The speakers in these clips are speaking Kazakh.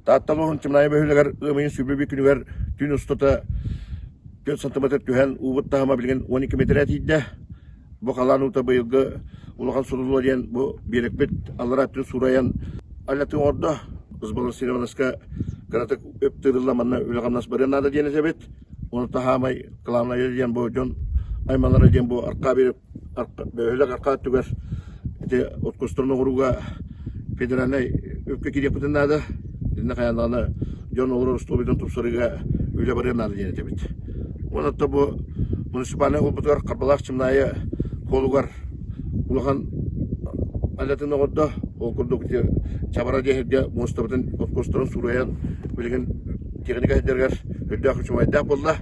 Таатталуын чымнайы бөхілігер ымайын сүрбебі күнігер түн ұстыта 4 сантиметр түхен уыбыт таһыма білген 12 метр әтейді. Бұ қалан ұта бұйылғы ұлған сұлылы дейін бұ берекбет алыр аттын сұраян алатын орды. Қызбалыр синеманасқа қаратық өптірілламанна өліғамнас барен ады дейін әзебет. Оны таһамай қыламына еден бұ жон аймалары дейін бұ арқа беріп бөлік арқа түгер отқыстырны құруға федеральный өпке керек бұтын ады. Дінді қаянлағаны жон олар ұстолбетін тұпсырыға өлі барен ады дейін әзебет. Онытта бұ муниципальный олбытығар қарбалақ чымнайы қолуғар ұлған әлетін оғырды ол күрді чабара дейірге мұныстабытын отқостырын сұраян білген техника әдергер өдді ақыршым айдақ болды.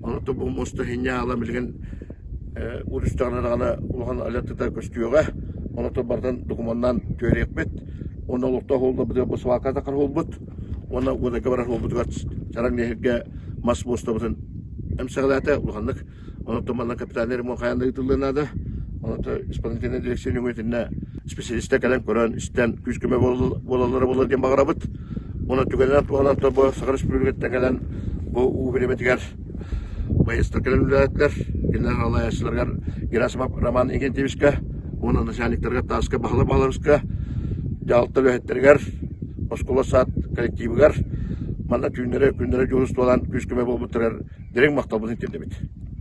Онытта бұ мұнысты хенне ала білген үрістағына ұлған әлетті көстіуіға онытта бардан дұқыманнан көрек бет. Оны ұлықта қолды бұды свалқа тақыр ол бұд. Оны одаға барар ол бұдығар жараң дейірге мас мұныстабытын әмсағылаты ұлғандық. Онытта манна капитанер мұн қаянда ұтылдығынады. Онытта исполнительный дирекция үмітіне специалистер кәлем көрін істен күзкіме болалары болар ден бағыра бұд. Оны түгелінен туғанан тобы сағырыш бүлгеттен кәлен бұл ұғыреметігер байыстыр кәлем үләттер. Генерал алаяшыларғар Герасимов Роман Еген Тевишка, оны начальниктарға тасқа бағыларысқа, жалықты өйеттергер, Оскола саат коллективігер, манна күндері жолысты olan күзкіме бол бұттырар дерек мақтал бұзын тендемет.